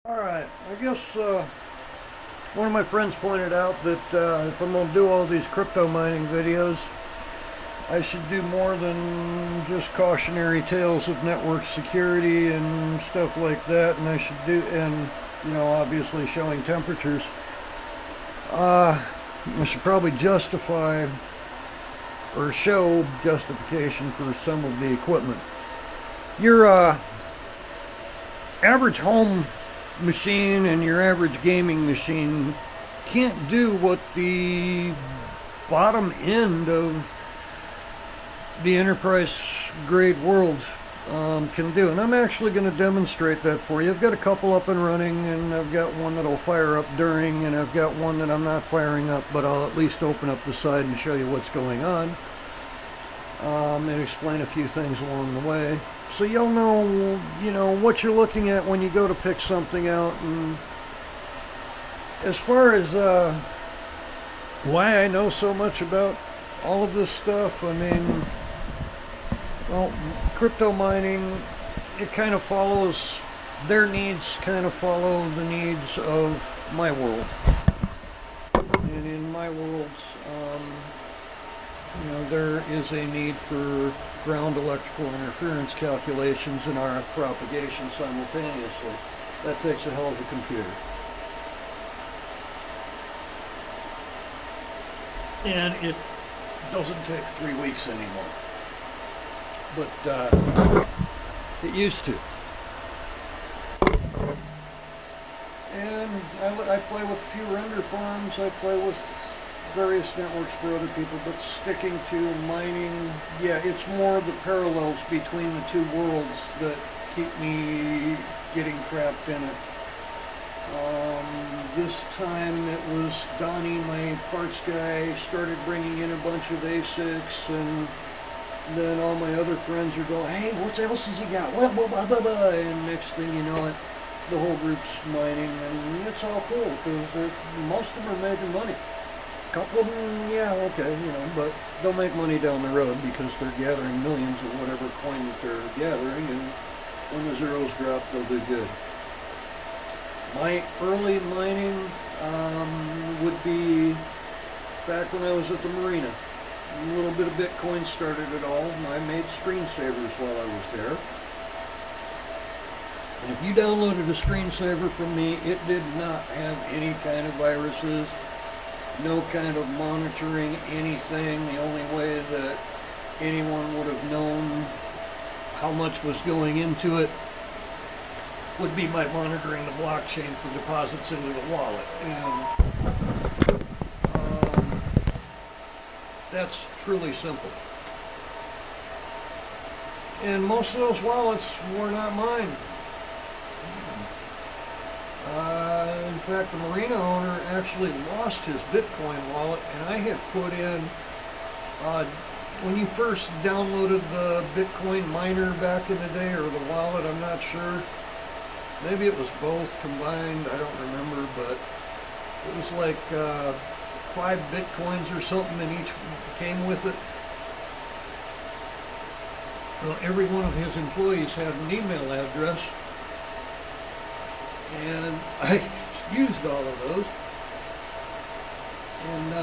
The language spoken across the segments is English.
Alright, I guess one of my friends pointed out that if I'm going to do all these crypto mining videos, I should do more than just cautionary tales of network security and stuff like that, and I should do, and obviously showing temperatures. I should probably justify or show justification for some of the equipment. Your average home machine and your average gaming machine can't do what the bottom end of the enterprise grade world can do. And I'm actually going to demonstrate that for you. I've got a couple up and running, and I've got one that'll fire up during, and I've got one that I'm not firing up, but I'll at least open up the side and show you what's going on, and explain a few things along the way. So you'll know, what you're looking at when you go to pick something out. And as far as why I know so much about all of this stuff, I mean, well, crypto mining, it kind of follows, their needs kind of follow the needs of my world. And in my world, there is a need for ground electrical interference calculations and RF propagation simultaneously. That takes a hell of a computer. And it doesn't take 3 weeks anymore. But it used to. And I play with a few render farms. I play with various networks for other people, but sticking to mining, yeah, it's more the parallels between the two worlds that keep me getting trapped in it. This time it was Donnie, my parts guy, started bringing in a bunch of ASICs, and then all my other friends are going, hey, what else has he got? Blah, blah, blah, blah, blah. And next thing you know it, the whole group's mining, and it's all cool, because most of them are making money. Couple of them, yeah, okay, but they'll make money down the road because they're gathering millions of whatever coin that they're gathering, and when the zeros drop, they'll do good. My early mining would be back when I was at the marina. A little bit of Bitcoin started it all. I made screensavers while I was there. And if you downloaded a screensaver from me, it did not have any kind of viruses, no kind of monitoring anything. The only way that anyone would have known how much was going into it would be by monitoring the blockchain for deposits into the wallet. And that's truly simple. And most of those wallets were not mine. In fact, the marina owner actually lost his Bitcoin wallet, and I had put in, when you first downloaded the Bitcoin miner back in the day, or the wallet, I'm not sure. Maybe it was both combined, I don't remember, but it was like 5 Bitcoins or something, and each came with it. Well, every one of his employees had an email address, and I used all of those, and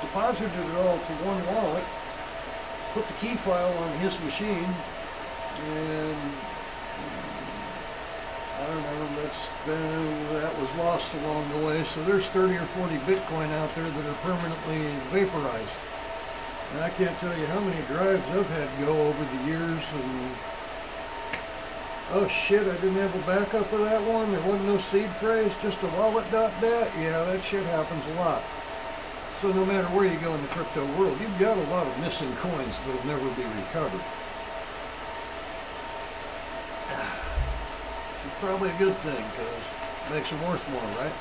deposited it all to one wallet, put the key file on his machine, and I don't know, that was lost along the way. So there's 30 or 40 Bitcoin out there that are permanently vaporized. And I can't tell you how many drives I've had go over the years, and oh shit, I didn't have a backup of that one. There wasn't no seed phrase, just a wallet.dat. Yeah, that shit happens a lot. So no matter where you go in the crypto world, you've got a lot of missing coins that'll never be recovered. It's probably a good thing, because it makes them worth more, right?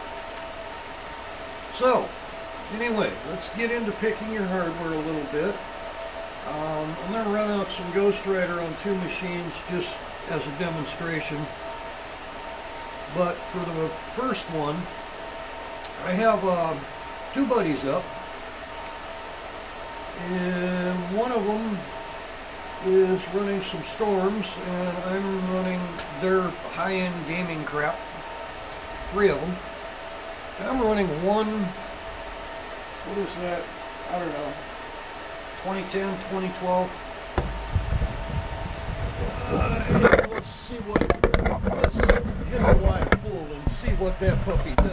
So, anyway, let's get into picking your hardware a little bit. I'm going to run out some Ghost Rider on 2 machines just as a demonstration. But for the first one, I have 2 buddies up, and one of them is running some storms, and I'm running their high-end gaming crap, 3 of them. And I'm running one, what is that, I don't know, 2010, 2012. Let's see what, let's hit a live pool and see what that puppy does.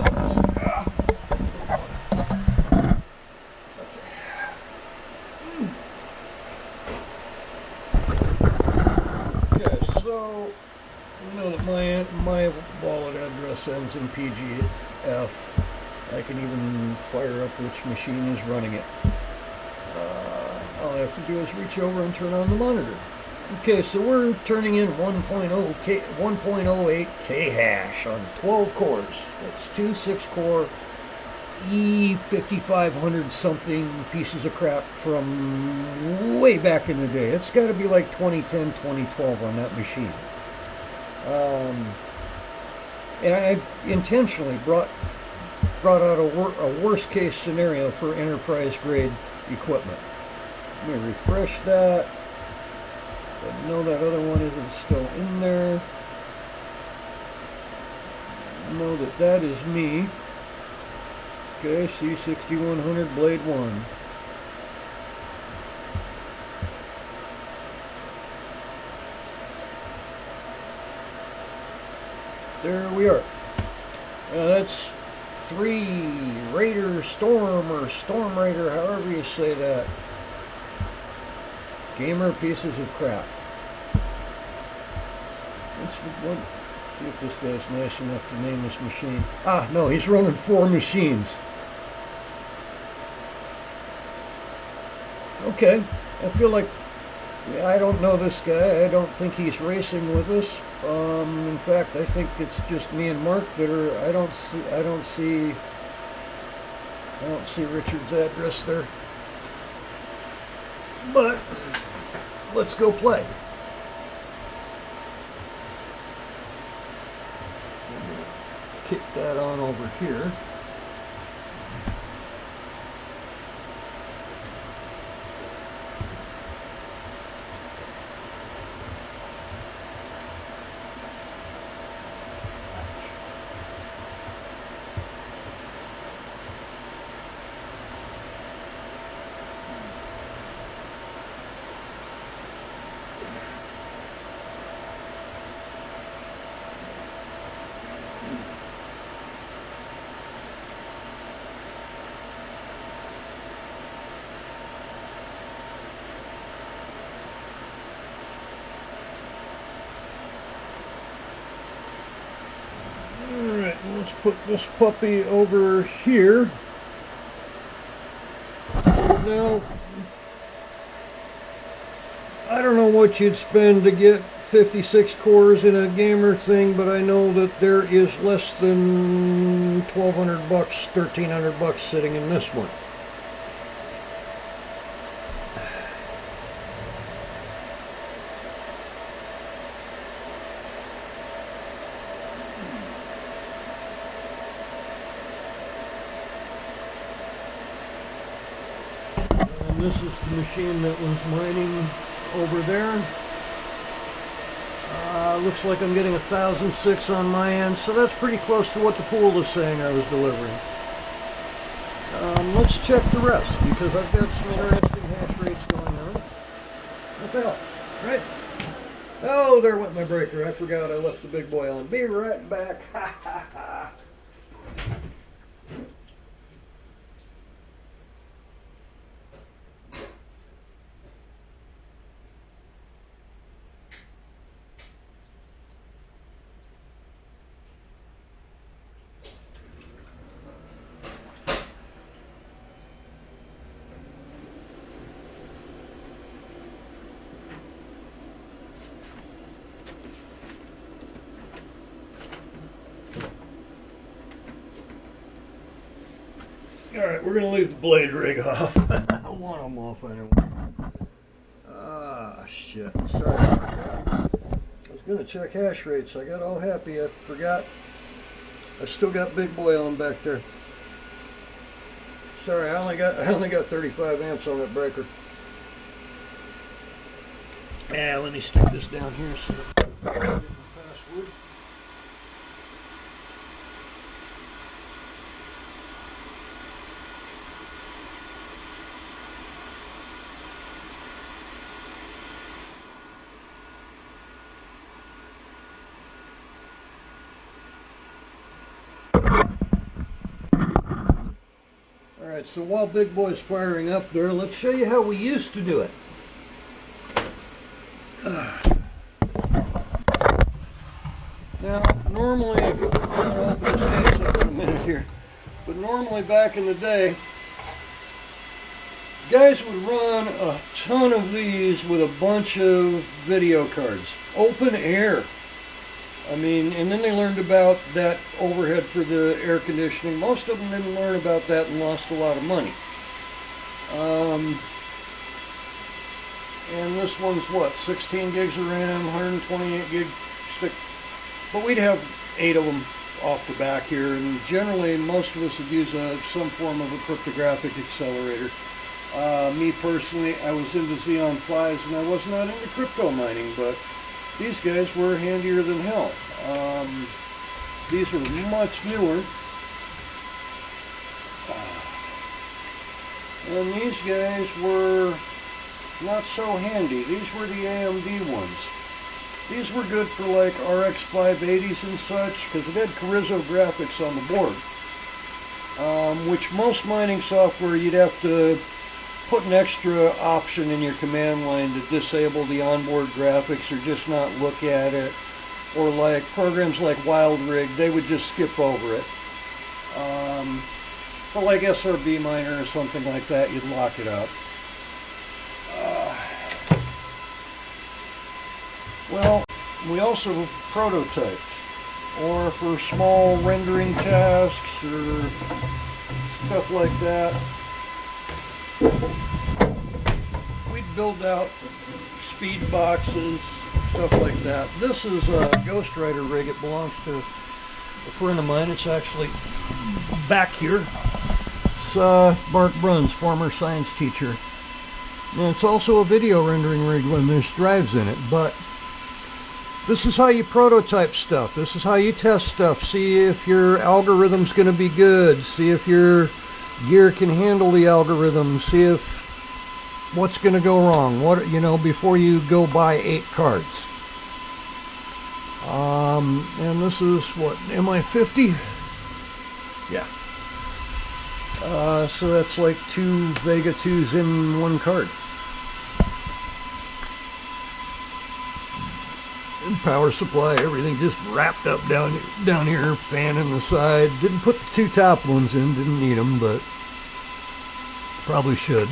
Okay, so you know that my wallet address ends in PGF. I can even fire up which machine is running it. All I have to do is reach over and turn on the monitor. Okay, so we're turning in 1.08 K hash on 12 cores. That's two 6-core E5500 something pieces of crap from way back in the day. It's got to be like 2010, 2012 on that machine. And I intentionally brought out a worst case scenario for enterprise grade equipment. Let me refresh that. But no, that other one isn't still in there. Know that that is me. Okay, C6100 Blade 1. There we are. That's 3 Raider Storm or Storm Raider, however you say that. Gamer pieces of crap. Let's see if this guy's nice enough to name this machine. Ah, no, he's running 4 machines. Okay, I feel like, I don't know this guy. I don't think he's racing with us. In fact, I think it's just me and Mark that are. I don't see Richard's address there. But let's go play. Kick that on over here. Let's put this puppy over here. Now, I don't know what you'd spend to get 56 cores in a gamer thing, but I know that there is less than 1,200 bucks, 1,300 bucks sitting in this one. This is the machine that was mining over there. Looks like I'm getting 1,006 on my end, so that's pretty close to what the pool is saying I was delivering. Let's check the rest, because I've got some interesting hash rates going on. What the hell? Right? Oh, there went my breaker. I forgot I left the big boy on. Be right back. Ha ha ha. Alright, we're going to leave the blade rig off. I want them off anyway. Ah, shit. Sorry about that. I was going to check hash rates. I got all happy. I forgot. I still got big boy on back there. Sorry, I only got 35 amps on that breaker. Yeah, let me stick this down here so that I can get my password. Alright, so while Big Boy's firing up there, let's show you how we used to do it. Now, normally, I'll open this case up in a minute here, but normally back in the day, guys would run a ton of these with a bunch of video cards. Open air. I mean, and then they learned about that overhead for the air conditioning. Most of them didn't learn about that and lost a lot of money. And this one's what, 16 gigs of RAM, 128 gig stick. But we'd have 8 of them off the back here, and generally most of us would use some form of a cryptographic accelerator. Me personally, I was into Xeon 5s and I was not into crypto mining, but these guys were handier than hell. These are much newer. And these guys were not so handy. These were the AMD ones. These were good for like RX 580s and such, because it had Carrizo graphics on the board. Which most mining software you'd have to put an extra option in your command line to disable the onboard graphics or just not look at it. Or like programs like Wild Rig, they would just skip over it. But like SRB Miner or something like that, you'd lock it up. Well, we also prototyped, or for small rendering tasks or stuff like that, we'd build out speed boxes, stuff like that. This is a Ghost Rider rig. It belongs to a friend of mine. It's actually back here. It's Bart Bruns, former science teacher. And it's also a video rendering rig when there's drives in it, but this is how you prototype stuff. This is how you test stuff. See if your algorithm's going to be good. See if your gear can handle the algorithm. See if what's going to go wrong. What, you know, before you go buy 8 cards. And this is what, MI50? Yeah. So that's like 2 Vega 2s in one card. And power supply, everything just wrapped up down here, fan in the side. Didn't put the 2 top ones in, didn't need them, but probably should.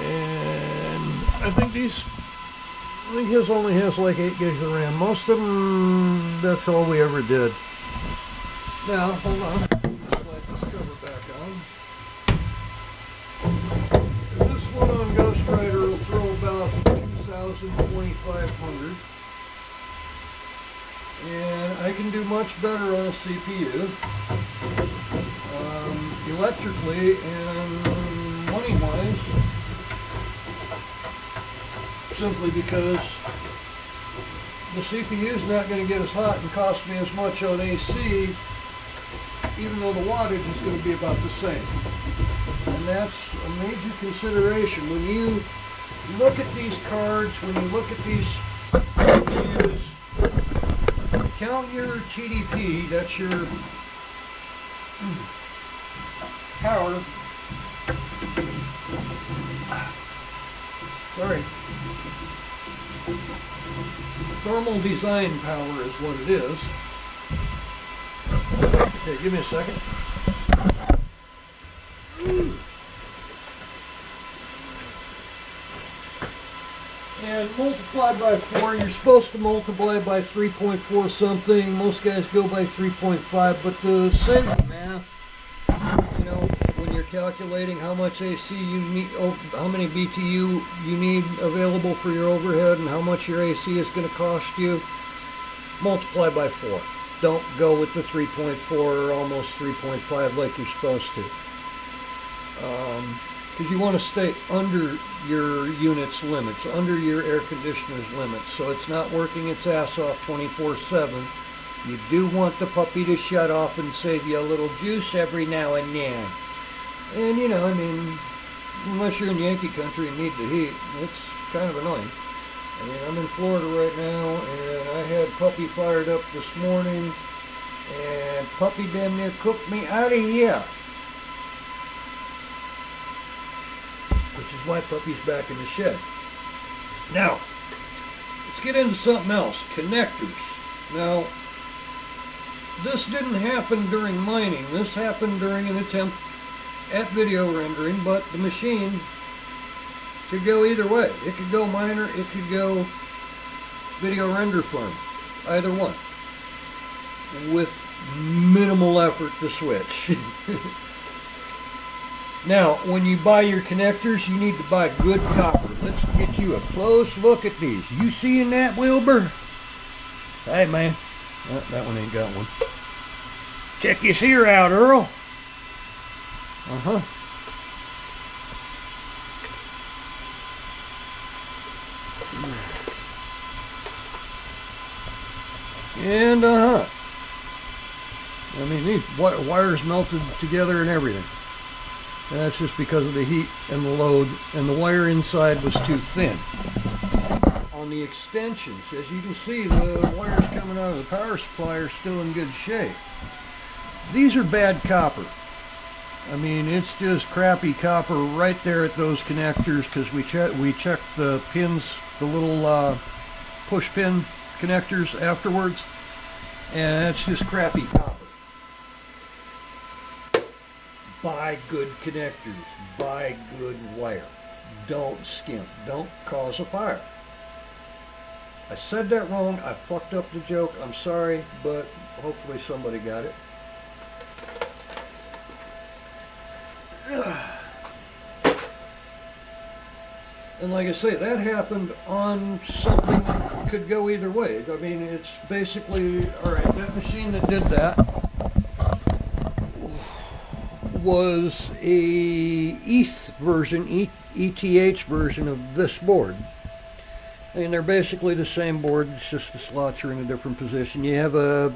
And I think his only has like 8 gigs of RAM. Most of them, that's all we ever did. Now, hold on. Slide this cover back on. This one on Ghost Rider will throw about 2,500. And I can do much better on a CPU. Electrically and money-wise. Simply because the CPU is not going to get as hot and cost me as much on AC, even though the wattage is going to be about the same. And that's a major consideration. When you look at these cards, when you look at these CPUs, count your TDP, that's your power. Sorry. Thermal design power is what it is. Okay, give me a second. And multiply by 4, you're supposed to multiply by 3.4 something. Most guys go by 3.5, but to save the math, you know, when you're calculating how much AC you need, how many BTU you need available for your overhead and how much your AC is going to cost you, multiply by 4. Don't go with the 3.4 or almost 3.5 like you're supposed to. because you want to stay under your unit's limits, under your air conditioner's limits, so it's not working its ass off 24/7. You do want the puppy to shut off and save you a little juice every now and then. And you know, I mean, unless you're in Yankee country and need the heat, it's kind of annoying. I mean, I'm in Florida right now, and I had puppy fired up this morning, and puppy damn near cooked me out of here. Which is why puppy's back in the shed. Now, let's get into something else. Connectors. Now, this didn't happen during mining. This happened during an attempt at video rendering, but the machine could go either way. It could go miner, it could go video render farm. Either one. With minimal effort to switch. Now, when you buy your connectors, you need to buy good copper. Let's get you a close look at these. You seeing that, Wilbur? Hey, man. Oh, that one ain't got one. Check his ear out, Earl. Uh-huh. And, I mean, these wires melted together and everything. And that's just because of the heat and the load, and the wire inside was too thin. On the extensions, as you can see, the wires coming out of the power supply are still in good shape. These are bad copper. I mean, it's just crappy copper right there at those connectors, because we checked the pins, the little push pin connectors afterwards, and that's just crappy copper. Buy good connectors, buy good wire. Don't skimp, don't cause a fire. I said that wrong, I fucked up the joke, I'm sorry, but hopefully somebody got it. And like I say, that happened on something that could go either way. I mean, it's basically, alright, that machine that did that was a ETH version, ETH version of this board. I mean, they're basically the same board, it's just the slots are in a different position. You have a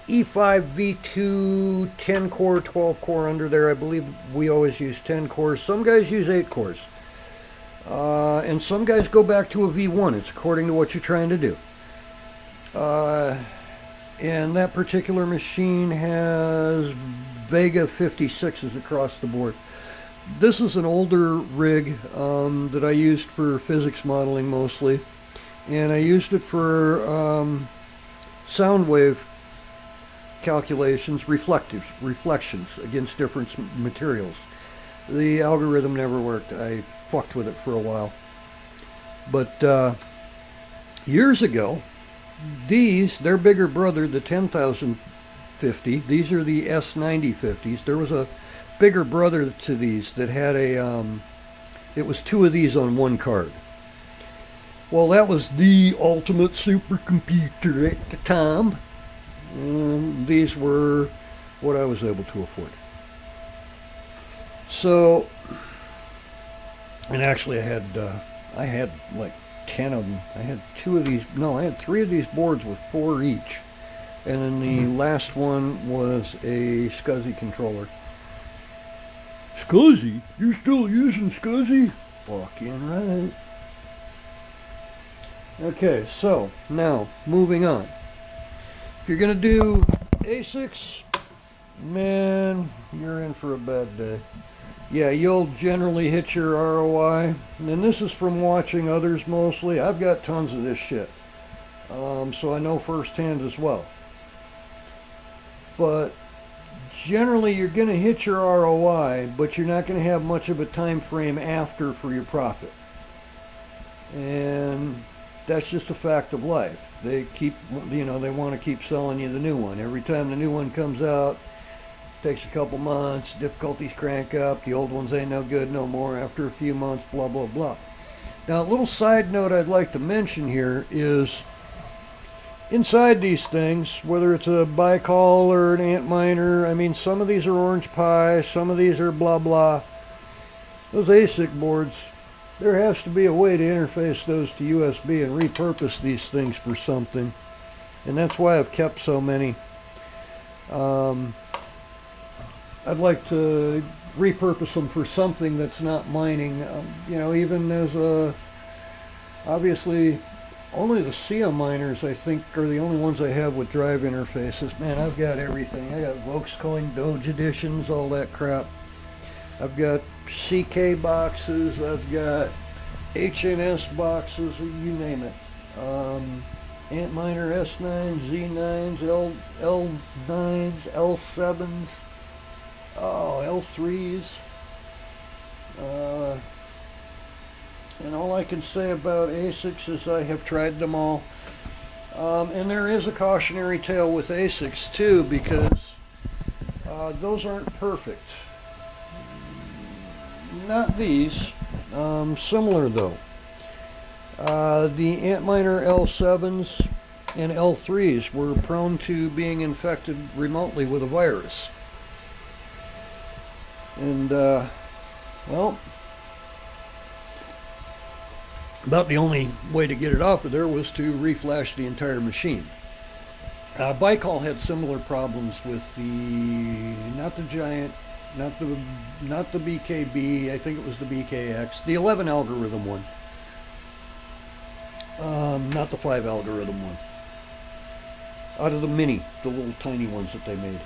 E5 V2 10 core, 12 core under there. I believe we always use 10 cores. Some guys use 8 cores. And some guys go back to a V1. It's according to what you're trying to do. And that particular machine has Vega 56s across the board. This is an older rig that I used for physics modeling mostly, and I used it for sound wave calculations, reflections against different materials. The algorithm never worked. I fucked with it for a while. But years ago, their bigger brother, the 10,050, these are the S9050s. There was a bigger brother to these that had it was 2 of these on one card. Well, that was the ultimate supercomputer at the time. And these were what I was able to afford. So, and actually I had like 10 of them. I had 2 of these, no, I had 3 of these boards with 4 each. And then the last one was a SCSI controller. SCSI? You're still using SCSI? Fucking right. Okay, so now moving on. If you're gonna do ASICs, man, you're in for a bad day. Yeah, you'll generally hit your ROI, and this is from watching others mostly. I've got tons of this shit, so I know firsthand as well. But generally you're going to hit your ROI, but you're not going to have much of a time frame after for your profit. And that's just a fact of life. They keep, they want to keep selling you the new one. Every time the new one comes out, takes a couple months, difficulties crank up, the old ones ain't no good no more after a few months, blah, blah, blah. Now, a little side note I'd like to mention here is inside these things, whether it's a Bicol or an Antminer, I mean, some of these are Orange Pi, some of these are blah, blah. those ASIC boards, there has to be a way to interface those to USB and repurpose these things for something. And that's why I've kept so many. Um, I'd like to repurpose them for something that's not mining. Even as a, obviously, only the SIA miners, I think, are the only ones I have with drive interfaces. Man, I've got everything. I got Volkscoin Doge editions, all that crap. I've got CK boxes. I've got HNS boxes, you name it. Antminer S9s, Z9s, L9s, L7s, L3s. And all I can say about ASICs is I have tried them all. And there is a cautionary tale with ASICs too, because those aren't perfect. Not these. Similar though. The Antminer L7s and L3s were prone to being infected remotely with a virus. And, well, about the only way to get it off of there was to reflash the entire machine. Baikal had similar problems with not the Giant, not the BKB, I think it was the BKX, the 11 algorithm one. Not the 5 algorithm one. Out of the Mini, the little tiny ones that they made.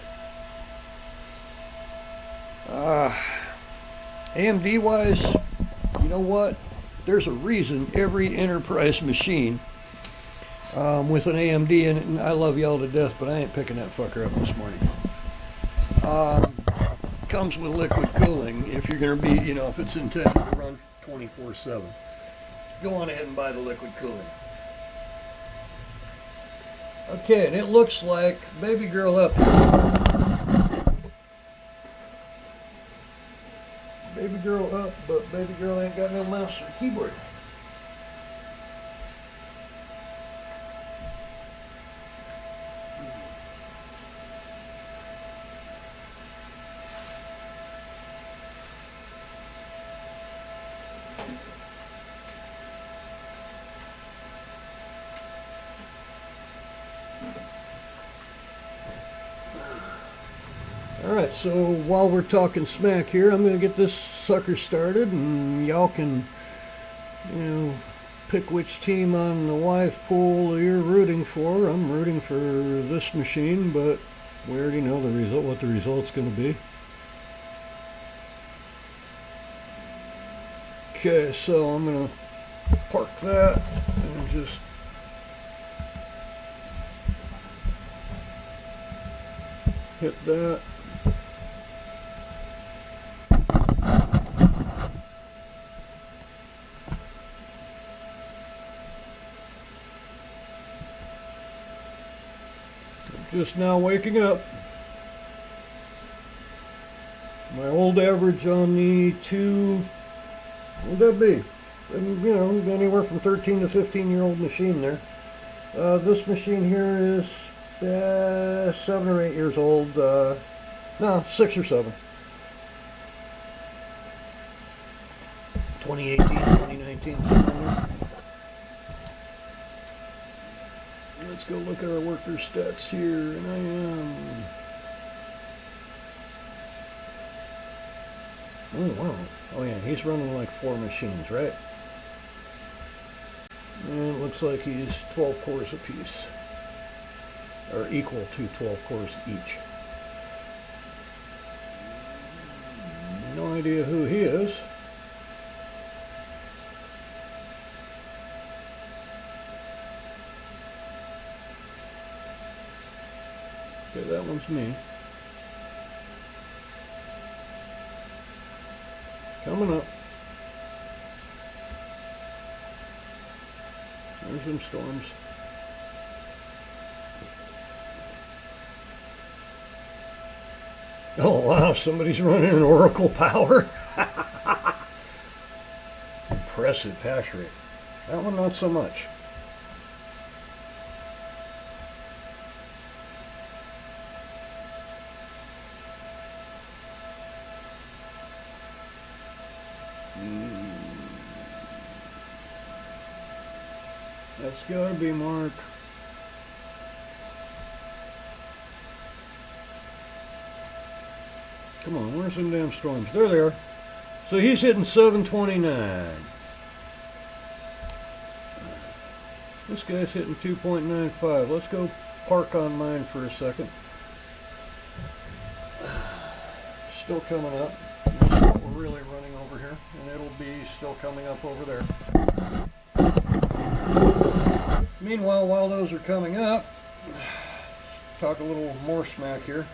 AMD wise, you know what? There's a reason every enterprise machine with an AMD in it, and I love y'all to death, but I ain't picking that fucker up this morning. Comes with liquid cooling if you're going to be, if it's intended to run 24/7. Go on ahead and buy the liquid cooling. Okay, and it looks like baby girl up. Baby girl up, but baby girl ain't got no mouse or keyboard. Alright, so while we're talking smack here, I'm going to get this sucker started, and y'all can, pick which team on the wife pool you're rooting for. I'm rooting for this machine, but we already know the result, what the result's going to be. Okay, so I'm going to park that and just hit that. Just now waking up. My old average on the two, what would that be? Anywhere from 13 to 15-year-old machine there. This machine here is 7 or 8 years old. No, 6 or 7. 2018, 2019, somewhere in there. Let's go look at our worker stats here, and I am. Oh wow! Oh yeah, he's running like 4 machines, right? And it looks like he's 12 cores apiece, or equal to 12 cores each. No idea who he is. Okay, that one's me. Coming up. There's some storms. Oh wow, somebody's running an Oracle Power. Impressive hash rate. That one not so much. That's gotta be Mark. Come on, where's some damn storms? There they are. So he's hitting 729. This guy's hitting 2.95. Let's go park on mine for a second. Still coming up. That's what we're really running over here. And it'll be still coming up over there. Meanwhile, while those are coming up, talk a little more smack here.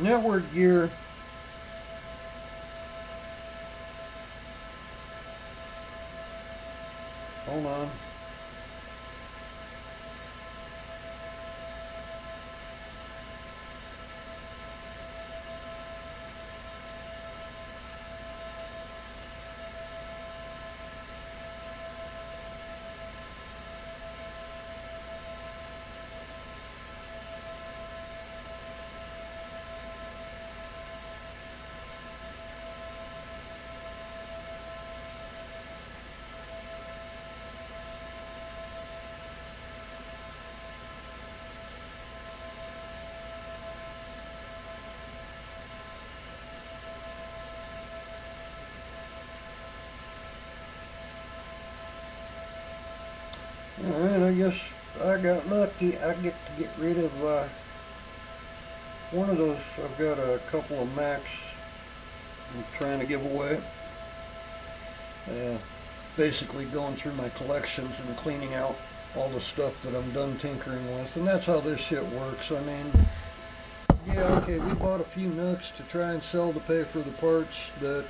Network gear. Hold on. Alright, I guess I got lucky. I get to get rid of one of those. I've got a couple of Macs I'm trying to give away. Basically going through my collections and cleaning out all the stuff that I'm done tinkering with. And that's how this shit works. I mean, yeah, okay, we bought a few Nooks to try and sell to pay for the parts that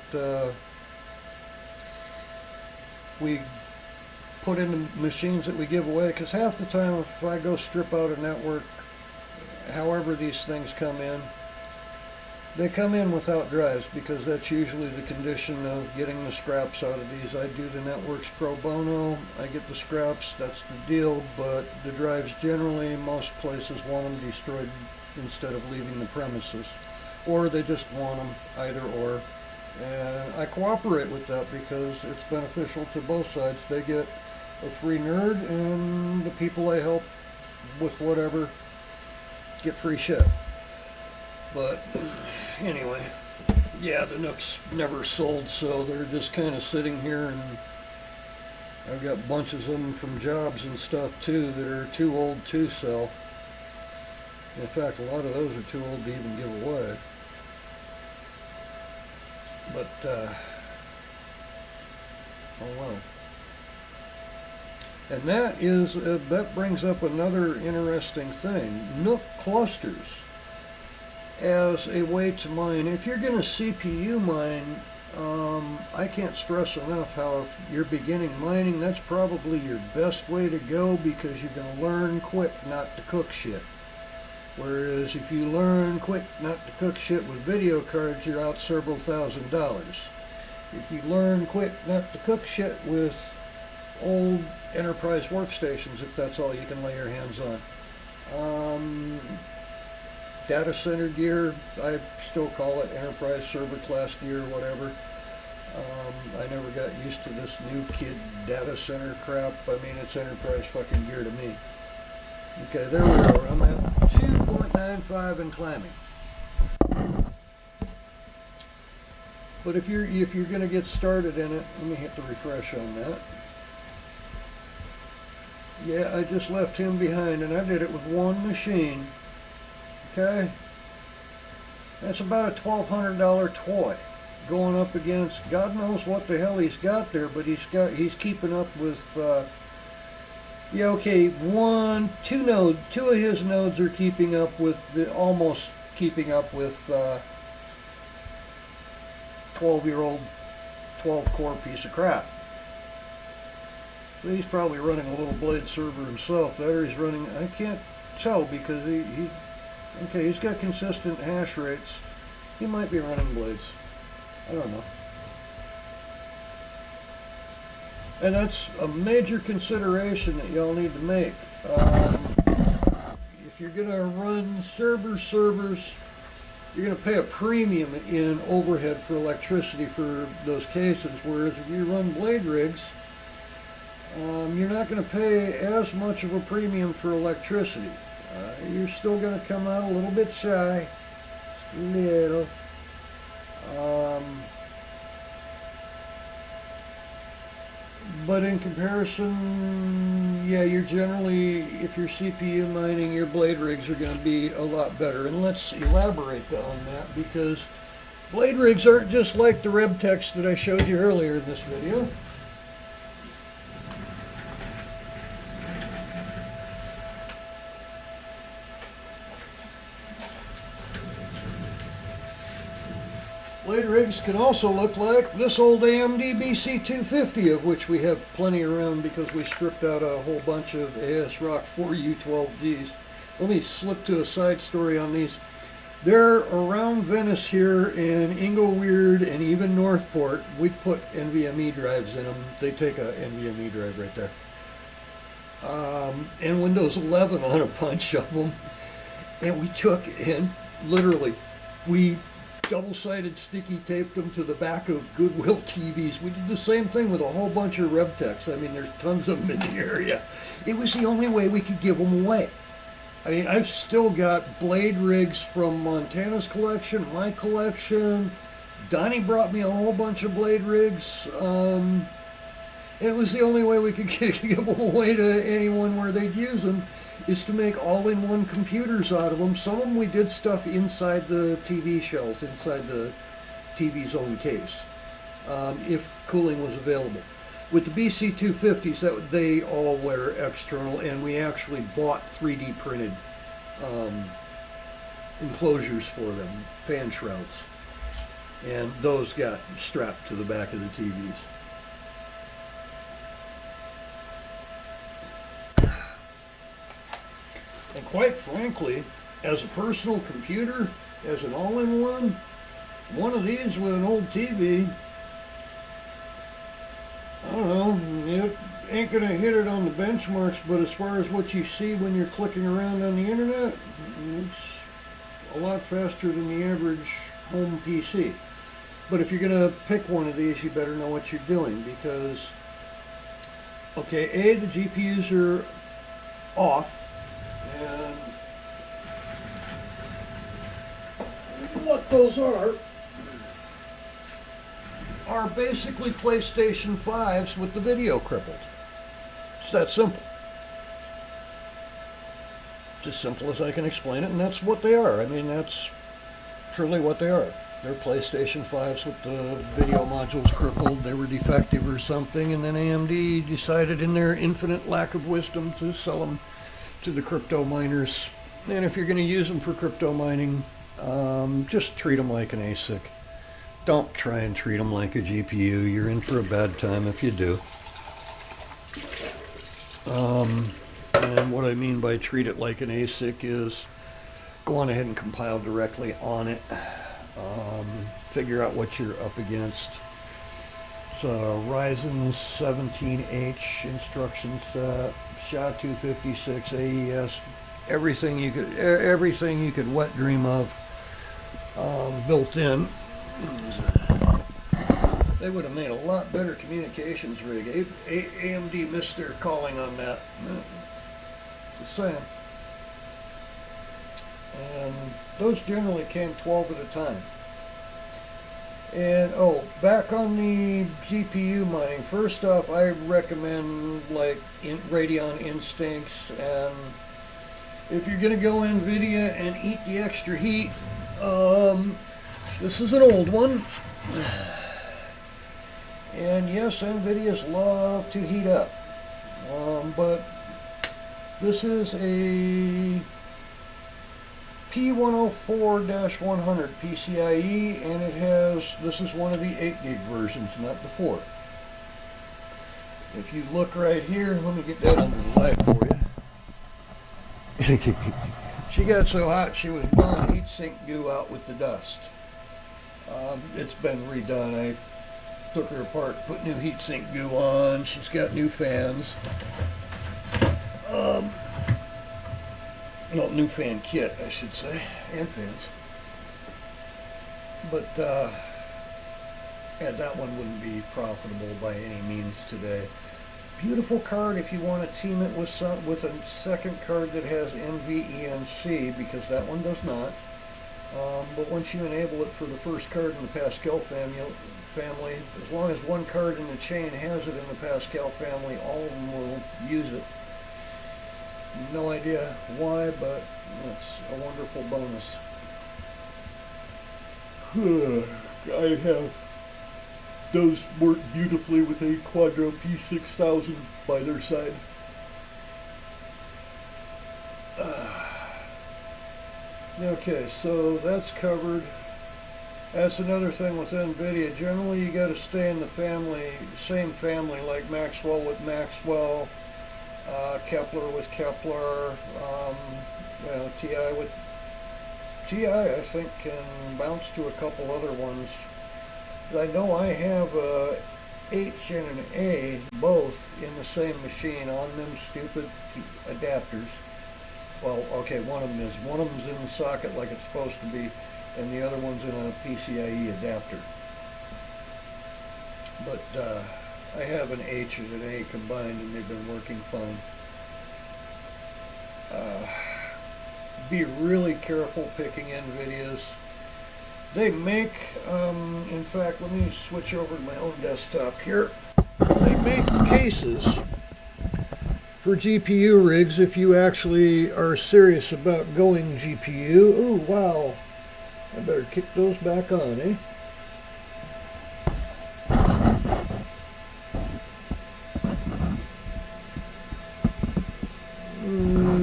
we put in the machines that we give away, because half the time if I go strip out a network, however these things come in, they come in without drives, because that's usually the condition of getting the scraps out of these. I do the networks pro bono, I get the scraps, that's the deal, but the drives generally, most places want them destroyed instead of leaving the premises, or they just want them, either or. And I cooperate with that because it's beneficial to both sides. They get a free nerd, and the people I help with whatever get free shit. But anyway, yeah, the Nooks never sold, so they're just kind of sitting here, and I've got bunches of them from jobs and stuff too that are too old to sell. In fact, a lot of those are too old to even give away. But oh well. And that brings up another interesting thing. Nook clusters as a way to mine. If you're going to CPU mine, I can't stress enough how if you're beginning mining, that's probably your best way to go, because you're going to learn quick not to cook shit. Whereas if you learn quick not to cook shit with video cards, you're out several $1,000s. If you learn quick not to cook shit with old enterprise workstations, if that's all you can lay your hands on. Data center gear, I still call it enterprise server class gear, whatever. I never got used to this new kid data center crap. I mean, it's enterprise fucking gear to me. Okay, there we are. I'm at 2.95 and climbing. But if you're going to get started in it, let me hit the refresh on that. Yeah, I just left him behind, and I did it with one machine. Okay, that's about a $1,200 toy, going up against God knows what the hell he's got there, but he's keeping up with. Yeah, okay, two of his nodes are keeping up with almost keeping up with 12-year-old 12-core piece of crap. So he's probably running a little blade server himself. There he's running, I can't tell because he's got consistent hash rates. He might be running blades. I don't know. And that's a major consideration that y'all need to make. If you're going to run servers, you're going to pay a premium in overhead for electricity for those cases, whereas if you run blade rigs, you're not going to pay as much of a premium for electricity. You're still going to come out a little bit shy, just a little. But in comparison, yeah, you're generally, if you're CPU mining, your blade rigs are going to be a lot better. And let's elaborate on that, because blade rigs aren't just like the RevTechs that I showed you earlier in this video. Blade rigs can also look like this old AMD BC250, of which we have plenty around because we stripped out a whole bunch of ASRock 4U12Gs. Let me slip to a side story on these. They're around Venice here in Ingleweird and even Northport. We put NVMe drives in them. They take a NVMe drive right there. And Windows 11 on a bunch of them. And we took and literally, we double-sided sticky taped them to the back of Goodwill TVs. We did the same thing with a whole bunch of RevTechs. I mean, there's tons of them in the area. It was the only way we could give them away. I mean, I've still got blade rigs from Montana's collection, my collection. Donnie brought me a whole bunch of blade rigs. It was the only way we could give them away to anyone where they'd use them, is to make all-in-one computers out of them. Some of them we did stuff inside the TV shells, inside the TV's own case, if cooling was available. With the BC250s, they all were external, and we actually bought 3D printed enclosures for them, fan shrouds, and those got strapped to the back of the TVs. And quite frankly, as a personal computer, as an all-in-one, one of these with an old TV, I don't know, it ain't going to hit it on the benchmarks, but as far as what you see when you're clicking around on the internet, it's a lot faster than the average home PC. But if you're going to pick one of these, you better know what you're doing, because, okay, A, the GPUs are off. And what those are basically PlayStation 5s with the video crippled. It's that simple. It's as simple as I can explain it, and that's what they are. I mean, that's truly what they are. They're PlayStation 5s with the video modules crippled. They were defective or something, and then AMD decided in their infinite lack of wisdom to sell them to the crypto miners. And if you're going to use them for crypto mining, just treat them like an ASIC. Don't try and treat them like a GPU. You're in for a bad time if you do. And what I mean by treat it like an ASIC is go on ahead and compile directly on it. Figure out what you're up against. It's a Ryzen 17H instruction set, SHA-256 AES, everything you could wet dream of built in. They would have made a lot better communications rig. AMD missed their calling on that. Just saying. And those generally came 12 at a time. And back on the GPU mining, first off, I recommend like Radeon Instincts, and if you're going to go NVIDIA and eat the extra heat, this is an old one. And yes, NVIDIA's love to heat up, but this is a P104-100 PCIe, and this is one of the 8 gig versions, not the 4. If you look right here, let me get that on the light for you. She got so hot she was blowing heatsink goo out with the dust. It's been redone. I took her apart, put new heatsink goo on. She's got new fans. No, new fan kit, I should say, and fans. But yeah, that one wouldn't be profitable by any means today. Beautiful card if you want to team it with a second card that has NVENC, because that one does not. But once you enable it for the first card in the Pascal family, as long as one card in the chain has it in the Pascal family, all of them will use it. No idea why, but it's a wonderful bonus. I have those work beautifully with a Quadro P6000 by their side. Okay, so that's covered. That's another thing with NVIDIA. Generally, you got to stay in the same family, like Maxwell with Maxwell, Kepler with Kepler, TI with TI. I think can bounce to a couple other ones. I know I have a H and an A both in the same machine on them stupid adapters. Well, okay, one of them is. One of them's in the socket like it's supposed to be, and the other one's in a PCIe adapter. But I have an H and an A combined, and they've been working fine. Be really careful picking NVIDIAs. They make, in fact, let me switch over to my own desktop here. They make cases for GPU rigs if you actually are serious about going GPU. Ooh, wow. I better kick those back on, eh?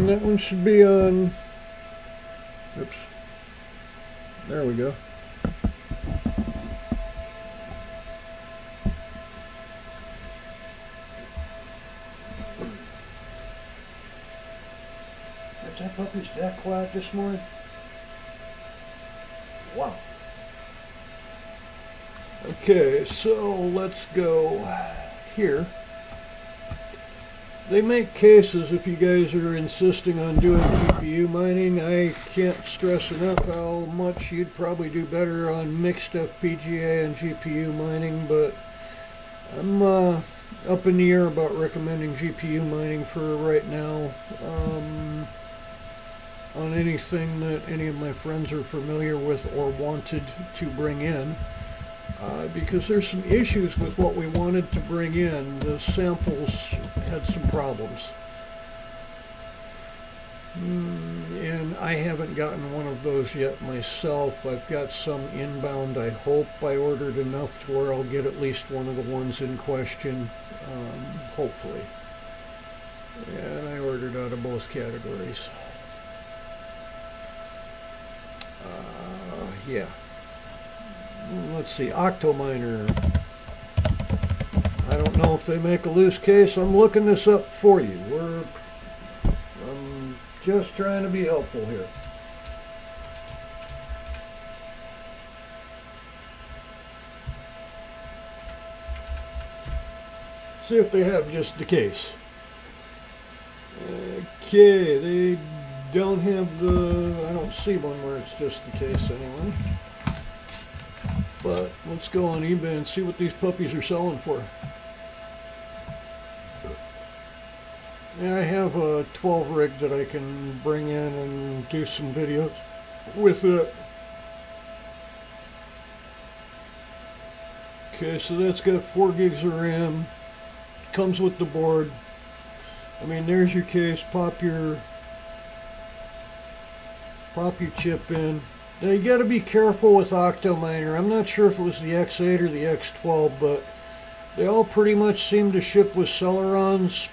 That one should be on. Oops. There we go. That puppy's that quiet this morning? Wow. Okay, so let's go here. They make cases if you guys are insisting on doing GPU mining. I can't stress enough how much you'd probably do better on mixed FPGA and GPU mining, but I'm up in the air about recommending GPU mining for right now. On anything that any of my friends are familiar with or wanted to bring in, because there's some issues with what we wanted to bring in. The samples had some problems, and I haven't gotten one of those yet myself. I've got some inbound. I hope I ordered enough to where I'll get at least one of the ones in question, hopefully. And I ordered out of both categories. Yeah. Let's see, Octominer. I don't know if they make a loose case. I'm looking this up for you. I'm just trying to be helpful here. See if they have just the case. Okay, they don't have the, I don't see one where it's just the case anyway. But let's go on eBay and see what these puppies are selling for. Yeah, I have a 12 rig that I can bring in and do some videos with it. Okay, so that's got 4 gigs of RAM. Comes with the board. I mean, there's your case. Pop your chip in. Now you got to be careful with Octominer. I'm not sure if it was the X8 or the X12, but they all pretty much seem to ship with Celerons.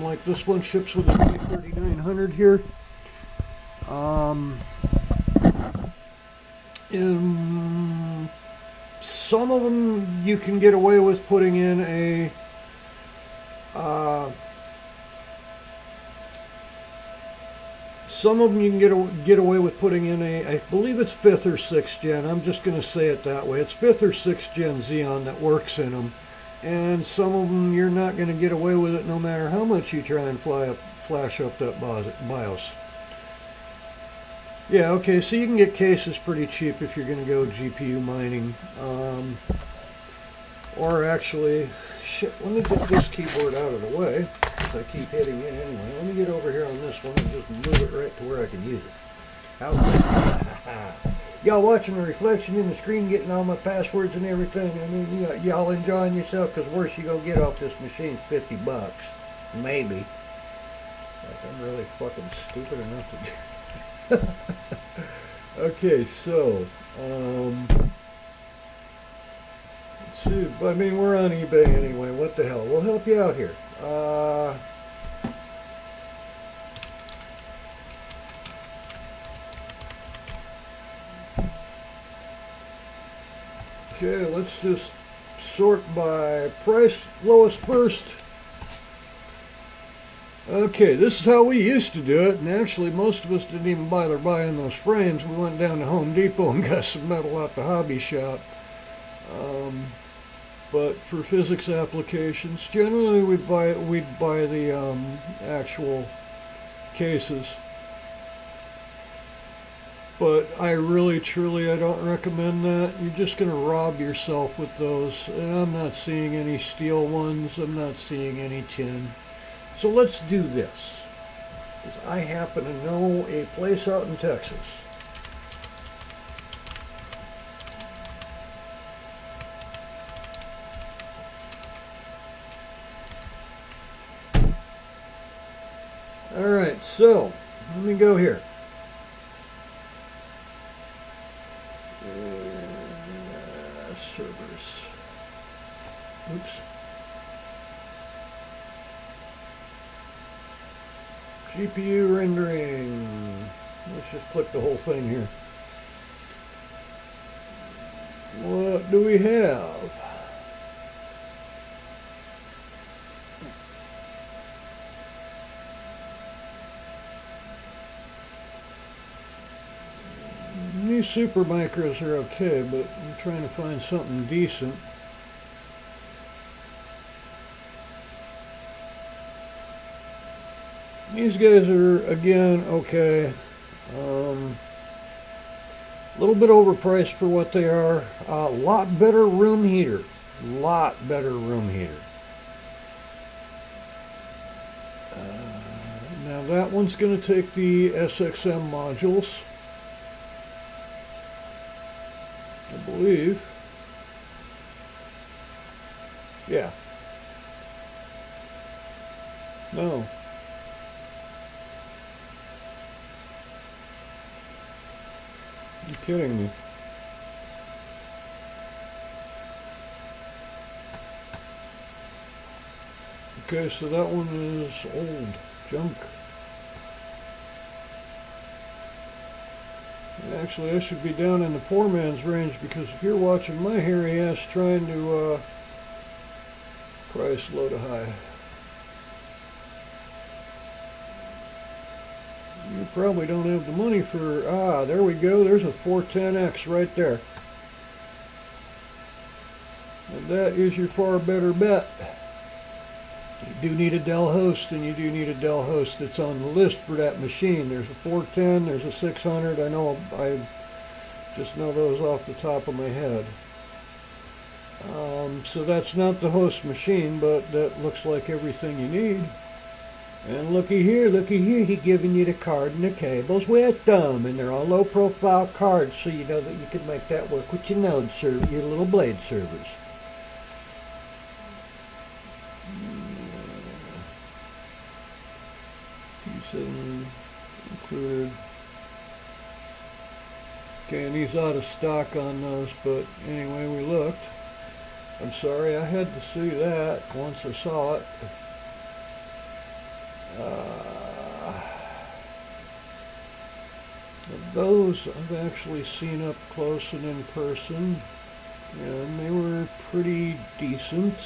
Like this one ships with a B3900 here. And some of them you can get away with putting in a some of them you can get away with putting in a, I believe it's 5th or 6th gen. I'm just going to say it that way. It's 5th or 6th gen Xeon that works in them. And some of them you're not going to get away with it no matter how much you try and flash up that BIOS. Yeah, okay, so you can get cases pretty cheap if you're going to go GPU mining. Or actually, shit, let me get this keyboard out of the way, because I keep hitting it anyway. Let me get over here on this one and just move it right to where I can use it. How's that? Y'all watching the reflection in the screen, getting all my passwords and everything. I mean, y'all enjoying yourself, because worst you gonna get off this machine's $50. Maybe. Like, I'm really fucking stupid enough to... Okay, so, let's see. I mean, we're on eBay anyway. What the hell? We'll help you out here. Okay, let's just sort by price, lowest first. Okay, this is how we used to do it, and actually most of us didn't even bother buying those frames. We went down to Home Depot and got some metal out the hobby shop. But for physics applications, generally we'd buy the actual cases. But I really, truly, I don't recommend that. You're just going to rob yourself with those. And I'm not seeing any steel ones. I'm not seeing any tin. So let's do this. Because I happen to know a place out in Texas. Alright, so let me go here. Servers. Oops. GPU rendering. Let's just click the whole thing here. What do we have? These super micros are okay, but I'm trying to find something decent. These guys are, again, okay. A little bit overpriced for what they are. A lot better room heater. Lot better room heater. Now that one's going to take the SXM modules, I believe. Yeah. No. You're kidding me. Okay, so that one is old junk. Actually, I should be down in the poor man's range, because if you're watching my hairy ass trying to price low to high, you probably don't have the money for, there we go, there's a 410X right there. And that is your far better bet. You do need a Dell host, and you do need a Dell host that's on the list for that machine. There's a 410, there's a 600, I just know those off the top of my head. So that's not the host machine, but that looks like everything you need. And looky here, he's giving you the card and the cables with them, and they're all low profile cards, so you know that you can make that work with your node server, your little blade servers. Included. Okay, and he's out of stock on those, but anyway, we looked. I'm sorry, I had to see that once I saw it. Those I've actually seen up close and in person, and they were pretty decent.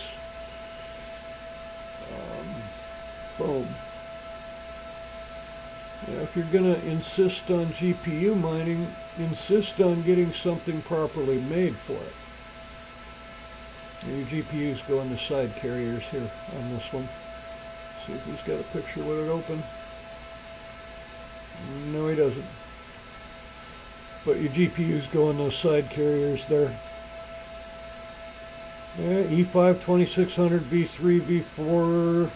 Boom. Now, if you're going to insist on GPU mining, insist on getting something properly made for it. Your GPUs go in the side carriers here on this one. See if he's got a picture with it open. No, he doesn't. But your GPUs go in those side carriers there. Yeah, E5 2600 V3 V4.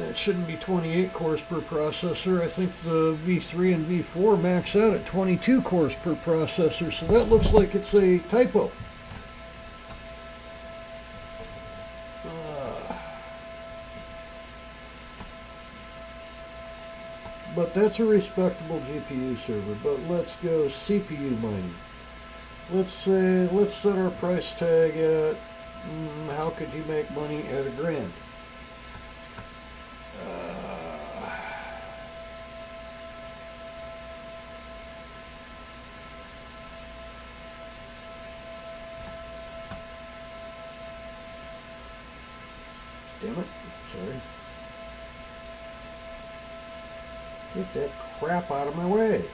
It shouldn't be 28 cores per processor. I think the V3 and V4 max out at 22 cores per processor, so that looks like it's a typo. But that's a respectable GPU server. But let's go CPU mining. Let's set our price tag at how could you make money at $1,000? Damn it! Sorry. Get that crap out of my way.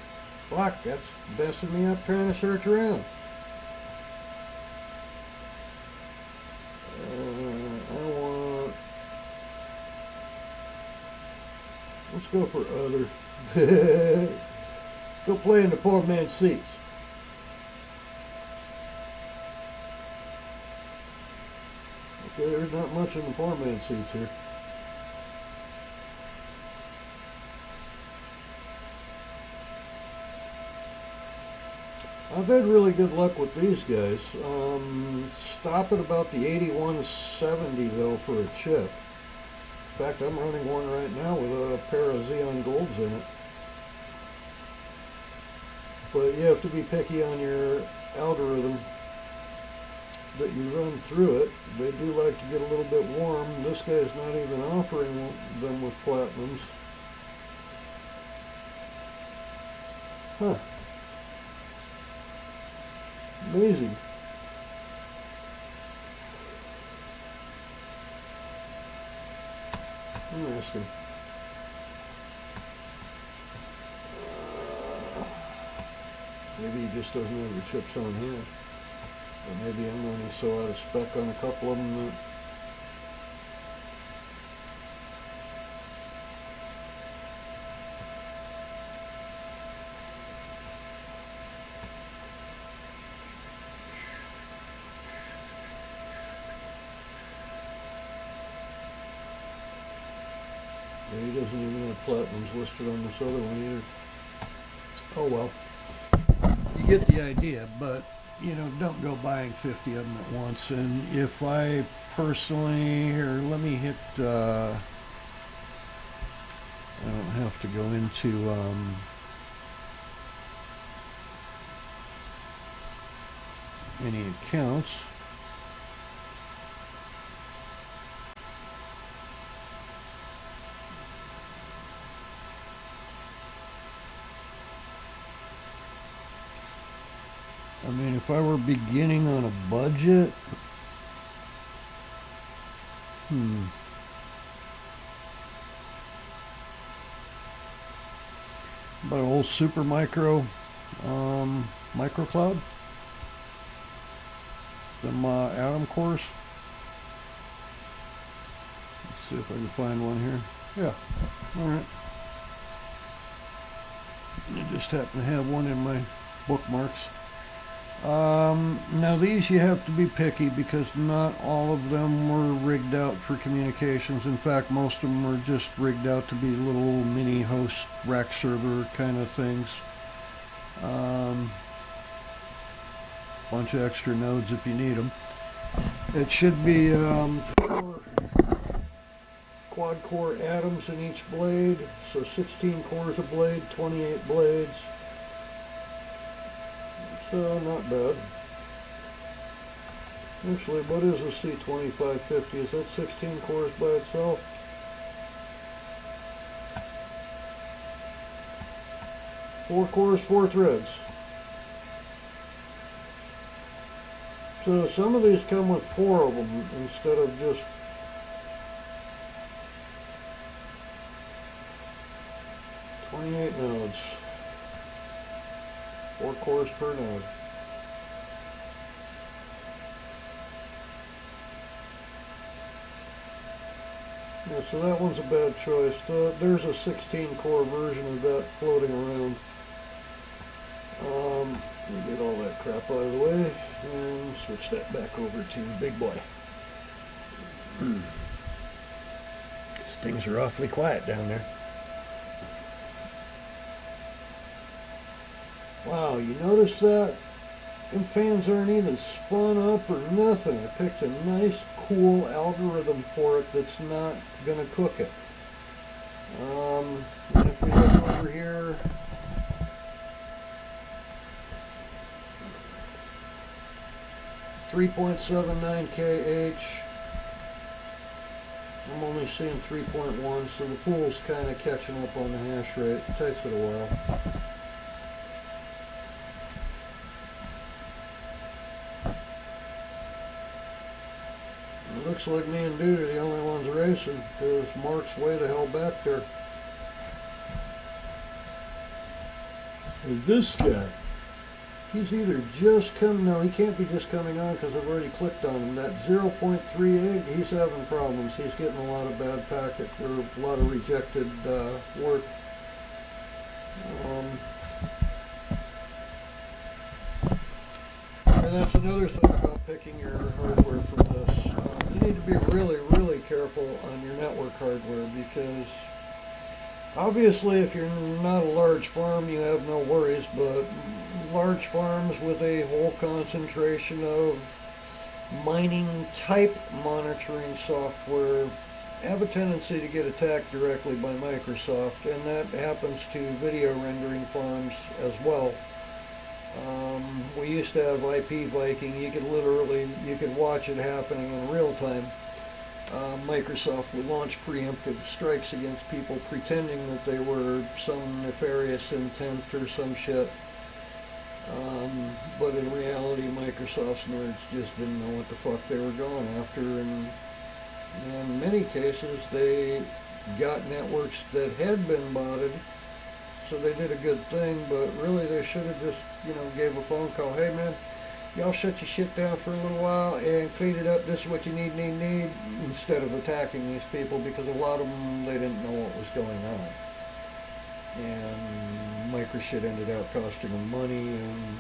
Fuck, that's messing me up trying to search around. I want... Let's go for other. Let's go play in the poor man's seats. Okay, there's not much in the poor man's seats here. I've had really good luck with these guys. Stop at about the 8170 though for a chip. In fact, I'm running one right now with a pair of Xeon Golds in it. But you have to be picky on your algorithm that you run through it. They do like to get a little bit warm. This guy's not even offering them with platinums. Huh. Amazing. Interesting. Maybe he just doesn't have the chips on hand. Or maybe I'm running so out of spec on a couple of them that... Yeah, he doesn't even have platinums listed on this other one either. Oh well. You get the idea, but you know, don't go buying 50 of them at once. And if I personally, here, let me hit, I don't have to go into, any accounts. I mean, if I were beginning on a budget, about an old super micro, micro cloud, them atom cores. Let's see if I can find one here. Yeah, all right. I just happen to have one in my bookmarks. Now these you have to be picky because not all of them were rigged out for communications. In fact, most of them were just rigged out to be little mini host rack server kind of things. Bunch of extra nodes if you need them. It should be 4 quad core atoms in each blade, so 16 cores a blade, 28 blades. So not bad. Actually, what is a C2550? Is that 16 cores by itself? Four cores, 4 threads. So some of these come with 4 of them instead of just 28 nodes. 4 cores per node. Yeah, so that one's a bad choice. There's a 16 core version of that floating around. We'll get all that crap out of the way and switch that back over to Big Boy. Things are awfully quiet down there. Wow, you notice that? Them fans aren't even spun up or nothing. I picked a nice, cool algorithm for it that's not going to cook it. And if we look over here, .79 kh. I'm only seeing 3.1, so the pool's kind of catching up on the hash rate. It takes it a while. It looks like me and Dude are the only ones racing, because Mark's way the hell back there. And this guy, he's either just come, no, he can't be just coming on because I've already clicked on him. That 0.38, he's having problems. He's getting a lot of bad packet, or a lot of rejected work. And that's another thing about picking your hardware for this. You need to be really, really careful on your network hardware, because obviously if you're not a large farm you have no worries, but large farms with a whole concentration of mining type monitoring software have a tendency to get attacked directly by Microsoft, and that happens to video rendering farms as well. We used to have IP Viking. You could watch it happening in real time. Microsoft would launch preemptive strikes against people pretending that they were some nefarious intent or some shit. But in reality, Microsoft's nerds just didn't know what the fuck they were going after, and in many cases they got networks that had been botted, so they did a good thing, but really they should have just, gave a phone call. Hey man, y'all shut your shit down for a little while and clean it up. This is what you need, instead of attacking these people, because a lot of them, they didn't know what was going on. And microshit ended up costing them money, and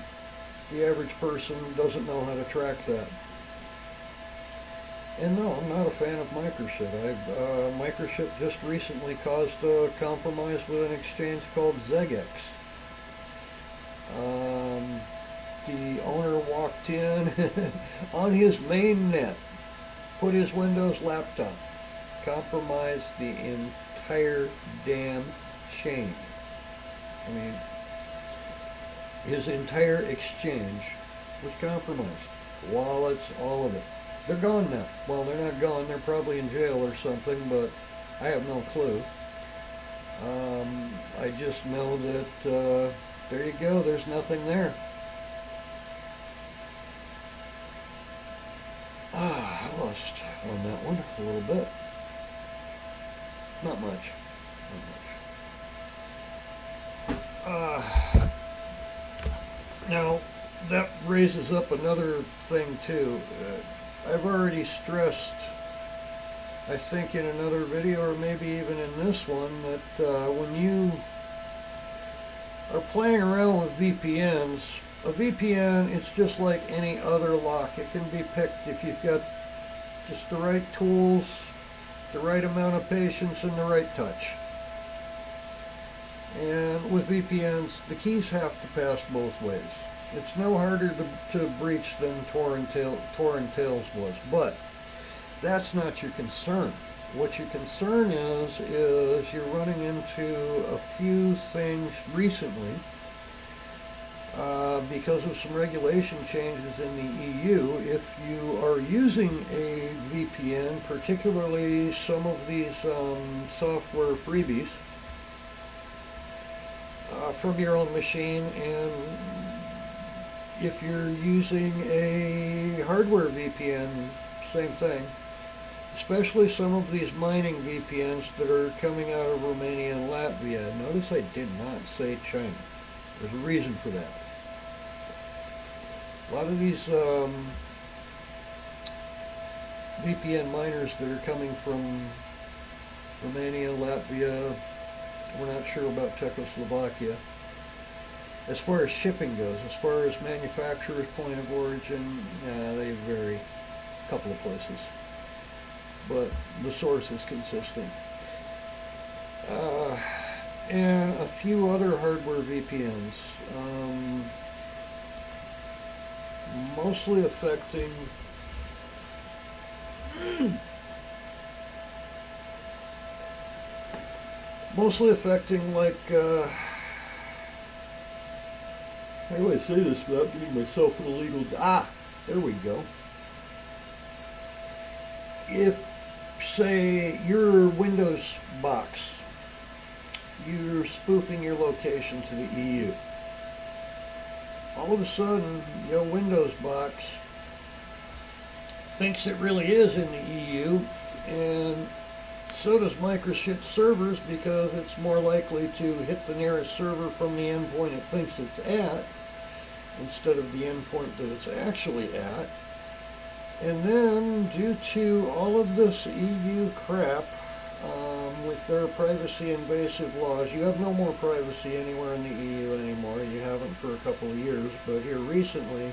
the average person doesn't know how to track that. And no, I'm not a fan of microshit. Microshit just recently caused a compromise with an exchange called Zegex. The owner walked in on his main net, put his Windows laptop, compromised the entire damn chain. I mean, his entire exchange was compromised. Wallets, all of it. They're gone now. Well, they're not gone. They're probably in jail or something, but I have no clue. I just know that, there you go, there's nothing there. I lost on that one a little bit. Not much. Not much. Now, that raises up another thing too. I've already stressed, I think in another video, or maybe even in this one, that when you are playing around with VPNs, a VPN, it's just like any other lock. It can be picked if you've got just the right tools, the right amount of patience, and the right touch. And with VPNs, the keys have to pass both ways. It's no harder to breach than Tor and Tails was, but that's not your concern. What your concern is you're running into a few things recently because of some regulation changes in the EU. If you are using a VPN, particularly some of these software freebies, from your own machine, and if you're using a hardware VPN, same thing. Especially some of these mining VPNs that are coming out of Romania and Latvia. Notice I did not say China. There's a reason for that. A lot of these VPN miners that are coming from Romania, Latvia, we're not sure about Czechoslovakia. As far as shipping goes, as far as manufacturer's point of origin, they vary a couple of places, but the source is consistent. Uh, and a few other hardware VPNs, mostly affecting mostly affecting like how do I say this without getting myself in a legal there we go. If say your Windows box, you're spoofing your location to the EU, all of a sudden your Windows box thinks it really is in the EU, and so does Microsoft servers, because it's more likely to hit the nearest server from the endpoint it thinks it's at instead of the endpoint that it's actually at. And then, due to all of this EU crap, with their privacy invasive laws, you have no more privacy anywhere in the EU anymore. You haven't for a couple of years, but here recently,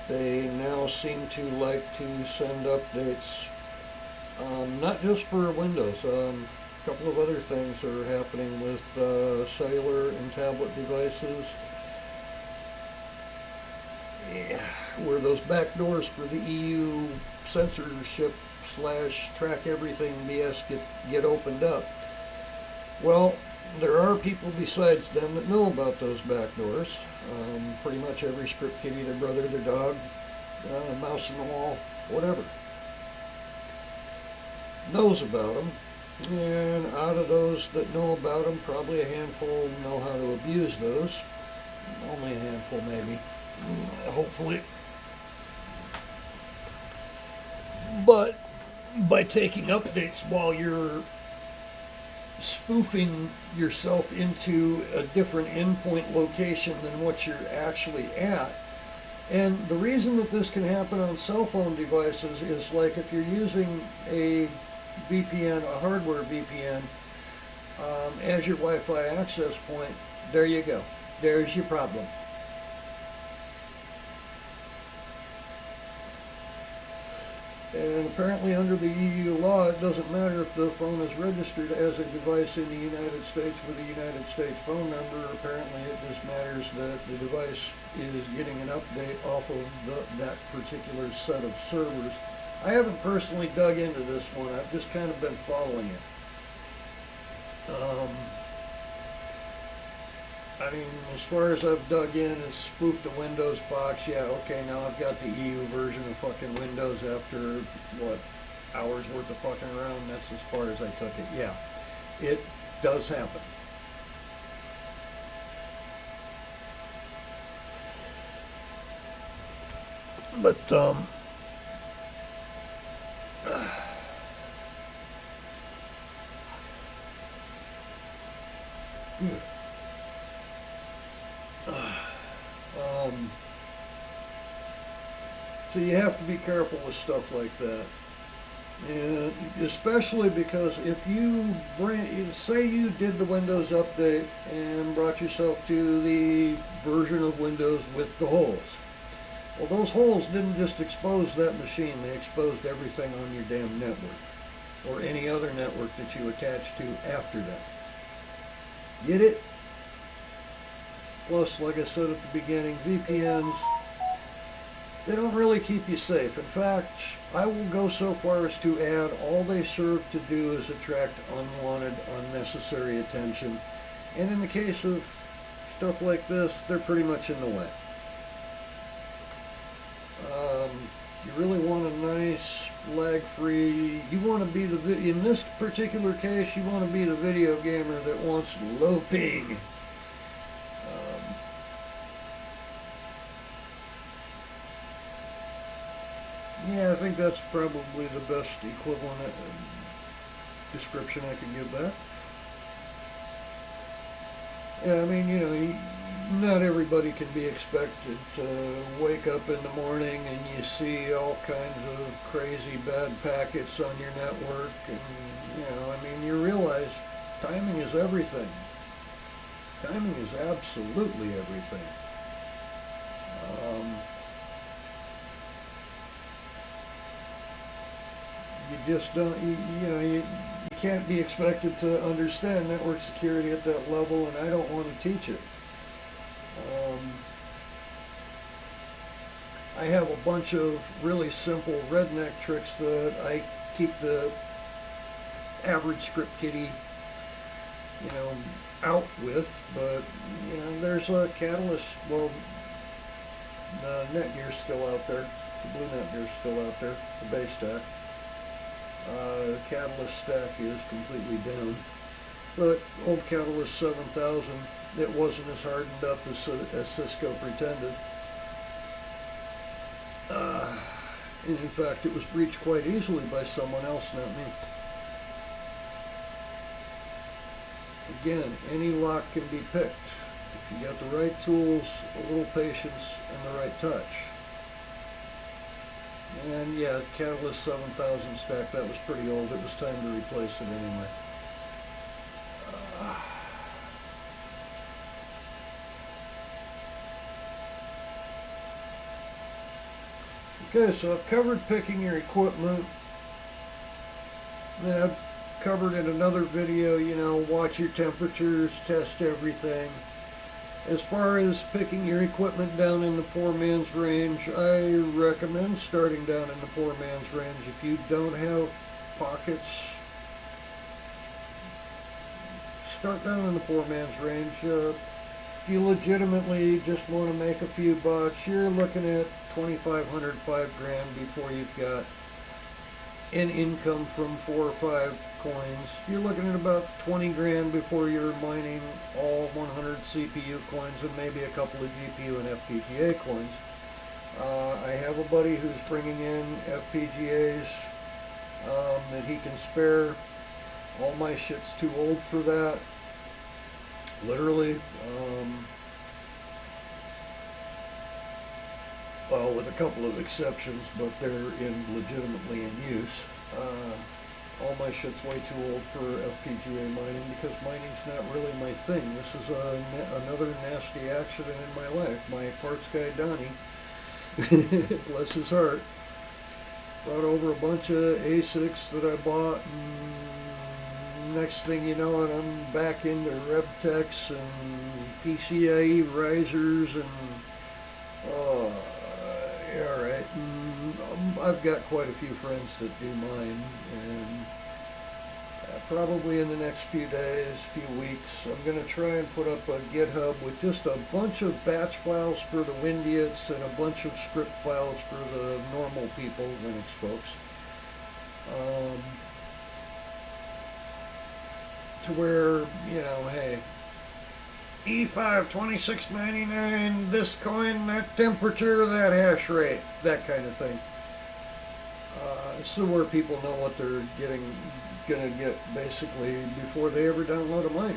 they now seem to like to send updates, not just for Windows. A couple of other things are happening with cellular and tablet devices. Yeah, where those back doors for the EU censorship slash track everything BS get opened up. Well, there are people besides them that know about those back doors. Pretty much every script kiddie, their brother, their dog, mouse in the wall, whatever, knows about them. And out of those that know about them, probably a handful know how to abuse those. Only a handful, maybe. Hopefully. But by taking updates while you're spoofing yourself into a different endpoint location than what you're actually at. And the reason that this can happen on cell phone devices is, like, if you're using a VPN, a hardware VPN, as your Wi-Fi access point, there you go. There's your problem. And apparently under the EU law, it doesn't matter if the phone is registered as a device in the United States with a United States phone number. Apparently it just matters that the device is getting an update off of that particular set of servers. I haven't personally dug into this one. I've just kind of been following it. I mean, as far as I've dug in and spoofed the Windows box, yeah, okay, now I've got the EU version of fucking Windows after, what, hours worth of fucking around. That's as far as I took it. Yeah, it does happen. But, so you have to be careful with stuff like that. And especially because if you say you did the Windows update and brought yourself to the version of Windows with the holes. Well, those holes didn't just expose that machine, they exposed everything on your damn network, or any other network that you attach to after that. Get it? Plus, like I said at the beginning, VPNs, they don't really keep you safe. In fact, I will go so far as to add all they serve to do is attract unwanted, unnecessary attention. And in the case of stuff like this, they're pretty much in the way. You really want a nice, lag-free, you want to be in this particular case, you want to be the video gamer that wants low ping. Yeah, I think that's probably the best equivalent description I can give that. Yeah, I mean, you know, not everybody can be expected to wake up in the morning and you see all kinds of crazy bad packets on your network, and, you know, I mean, you realize timing is everything. Timing is absolutely everything. Um, you just don't, you can't be expected to understand network security at that level, and I don't want to teach it. Um, I have a bunch of really simple redneck tricks that I keep the average script kiddie, you know, out with, but there's a catalyst. Well, the Netgear's still out there. The blue Netgear's still out there. The base stack. The Catalyst stack is completely down. But old Catalyst 7000, it wasn't as hardened up as Cisco pretended. Uh, and in fact, it was breached quite easily by someone else, not me. Again, any lock can be picked. If you got the right tools, a little patience, and the right touch. And yeah, Catalyst 7000 stack, that was pretty old. It was time to replace it anyway. Uh, okay, so I've covered picking your equipment. And I've covered in another video, watch your temperatures, test everything. As far as picking your equipment down in the poor man's range, I recommend starting down in the poor man's range. If you don't have pockets, start down in the poor man's range. If you legitimately just want to make a few bucks, you're looking at 2,500, 5 grand before you've got an income from 4 or 5 coins. You're looking at about 20 grand before you're mining all 100 CPU coins and maybe a couple of GPU and FPGA coins. I have a buddy who's bringing in FPGAs that he can spare. All my shit's too old for that. Literally. Well, with a couple of exceptions, but they're legitimately in use. All my shit's way too old for FPGA mining because mining's not really my thing. This is another nasty accident in my life. My parts guy, Donnie, bless his heart, brought over a bunch of ASICs that I bought, and next thing you know, and I'm back into RevTechs and PCIe risers and uh, yeah, right. I've got quite a few friends that do mine, and probably in the next few days, few weeks, I'm going to try and put up a GitHub with just a bunch of batch files for the Windiots and a bunch of script files for the normal people, Linux folks. To where, hey, E5 2699, this coin, that temperature, that hash rate, that kind of thing. So where people know what they're gonna get basically before they ever download a miner.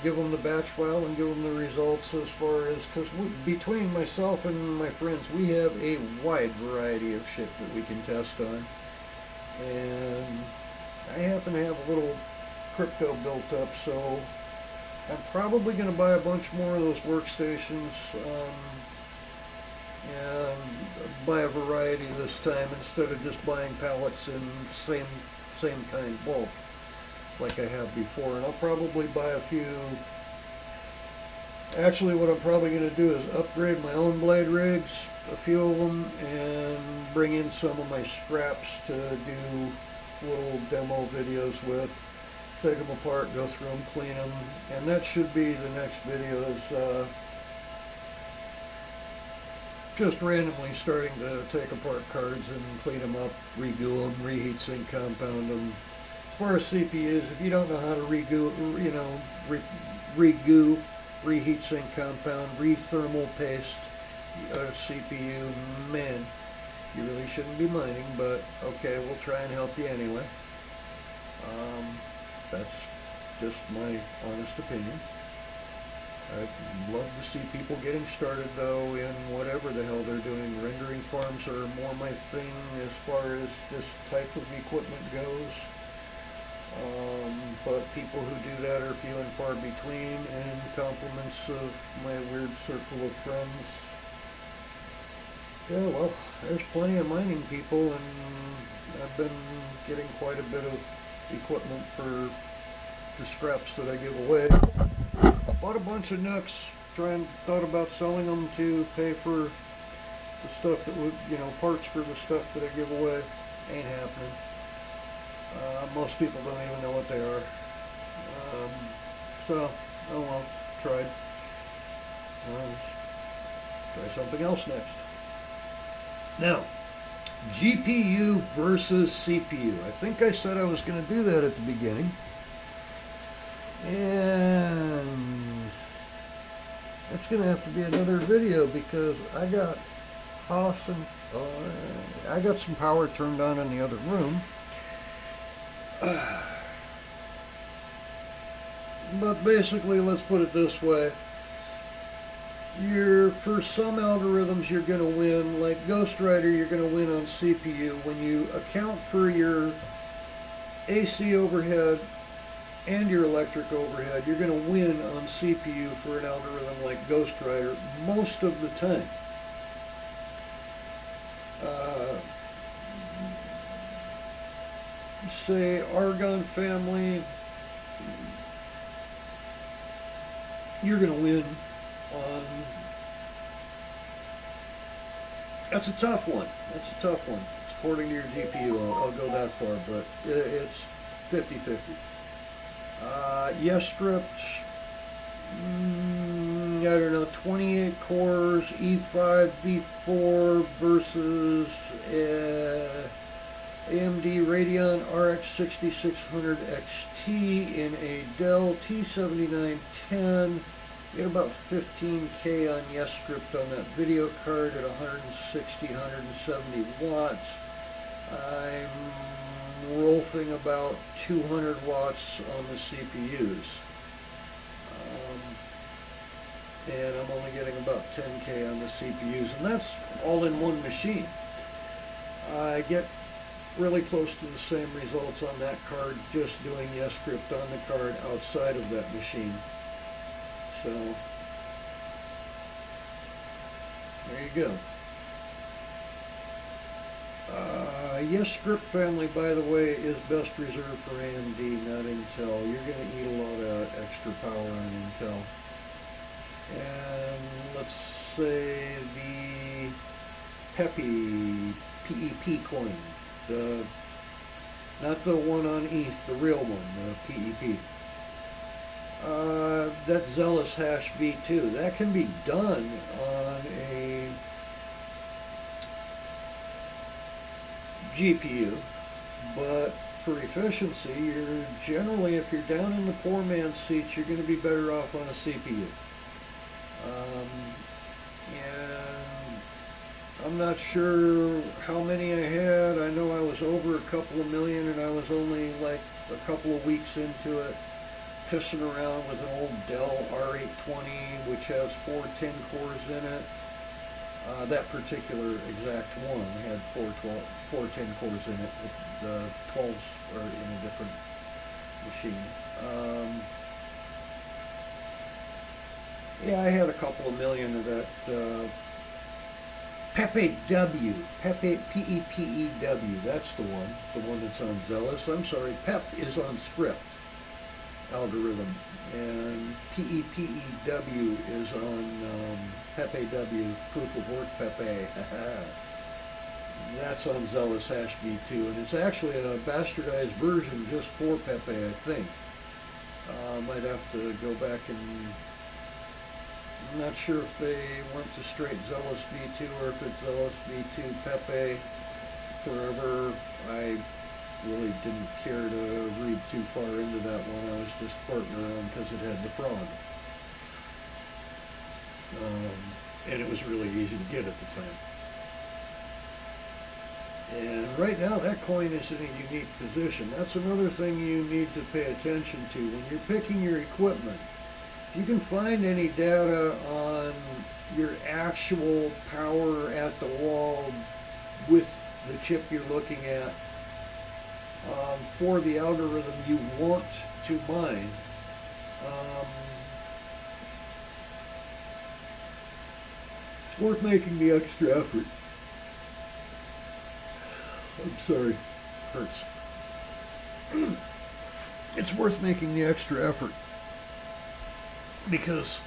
Give them the batch file and give them the results as far as, because between myself and my friends, we have a wide variety of shit that we can test on. And I happen to have a little crypto built up, so I'm probably going to buy a bunch more of those workstations and buy a variety this time instead of just buying pallets in same kind bulk like I have before. And I'll probably buy a few. Actually, what I'm probably going to do is upgrade my own blade rigs, a few of them, and bring in some of my scraps to do little demo videos with. Take them apart, go through them, clean them, and that should be the next video is just randomly starting to take apart cards and clean them up, reglue them, reheat sink compound them. As far as CPUs, if you don't know how to reglue, reheat sink compound, re-thermal paste a CPU, man, you really shouldn't be mining, but okay, we'll try and help you anyway. That's just my honest opinion. I'd love to see people getting started though in whatever the hell they're doing. Rendering farms are more my thing as far as this type of equipment goes. But people who do that are few and far between, and compliments of my weird circle of friends. Yeah, well, there's plenty of mining people, and I've been getting quite a bit of equipment for the scraps that I give away. Bought a bunch of nooks, thought about selling them to pay for the stuff that would, parts for the stuff that I give away. Ain't happening. Most people don't even know what they are. Um, so, oh well, tried. Try something else next. Now, GPU versus CPU. I think I said I was going to do that at the beginning. And that's going to have to be another video because I got I got some power turned on in the other room. But basically, let's put it this way. For some algorithms, you're going to win. Like Ghost Rider, you're going to win on CPU. When you account for your AC overhead and your electric overhead, you're going to win on CPU for an algorithm like Ghost Rider most of the time. Say Argon family, you're going to win on. That's a tough one. That's a tough one. According to your GPU, I'll go that far, but it's 50-50. Yes script, I don't know, 28 cores, E5, V4 versus AMD Radeon RX 6600 XT in a Dell T7910. Get about 15K on yes script on that video card at 160, 170 watts. I'm rolfing about 200 watts on the CPUs. And I'm only getting about 10K on the CPUs, and that's all in one machine. I get really close to the same results on that card just doing yes script on the card outside of that machine. So there you go. Yes script family, by the way, is best reserved for AMD, not Intel. You're going to eat a lot of extra power on Intel. And let's say the Peppy PEP coin, not the one on ETH, the real one, the PEP. That Zealous Hash V2, that can be done on a GPU, but for efficiency, you're generally, if you're down in the poor man's seats, you're going to be better off on a CPU. And I'm not sure how many I had. I know I was over a couple of million, and I was only like a couple of weeks into it, pissing around with an old Dell R820, which has 4 10 cores in it. That particular exact one had 4 10 cores in it. The 12s are in a different machine. Yeah, I had a couple of million of that Pepe W, Pepe P-E-P-E-W, that's the one that's on Zealous. I'm sorry, PEP is on Script algorithm, and P-E-P-E-W is on Pepe W, Proof of Work Pepe. That's on Zealous Hash V2, and it's actually a bastardized version just for Pepe, I think. Might have to go back and I'm not sure if they went to straight Zealous V2 or if it's Zealous V2 Pepe. Forever, I really didn't care to read too far into that one. I was just farting around because it had the frog. And it was really easy to get at the time. And right now that coin is in a unique position. That's another thing you need to pay attention to when you're picking your equipment. If you can find any data on your actual power at the wall with the chip you're looking at, for the algorithm you want to mine. Um, it's worth making the extra effort. I'm sorry, hurts. It's worth making the extra effort because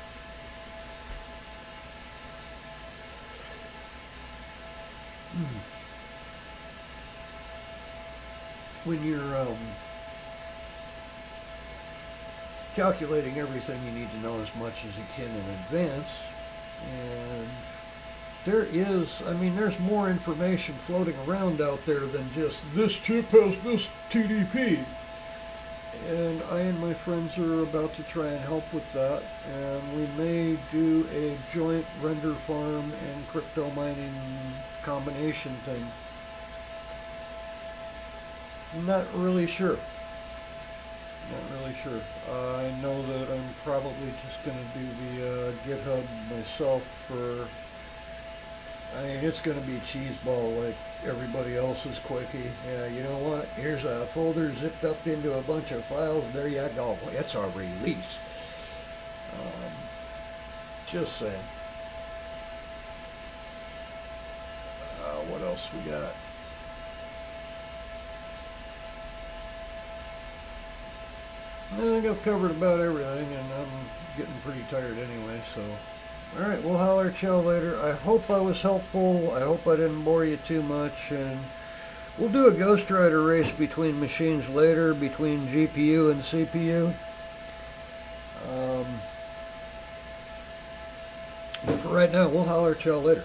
when you're calculating everything, you need to know as much as you can in advance. And there's more information floating around out there than just this chip has this TDP. And I and my friends are about to try and help with that. And we may do a joint render farm and crypto mining combination thing. Not really sure. Not really sure. I know that I'm probably just going to do the GitHub myself for. I mean, it's going to be cheeseball like everybody else's quickie. Yeah, you know what? Here's a folder zipped up into a bunch of files. There you go. It's a release. Um, just saying. What else we got? I think I've covered about everything, and I'm getting pretty tired anyway, so. Alright, we'll holler at y'all later. I hope I was helpful. I hope I didn't bore you too much, and we'll do a Ghost Rider race between machines later, between GPU and CPU. For right now, we'll holler at y'all later.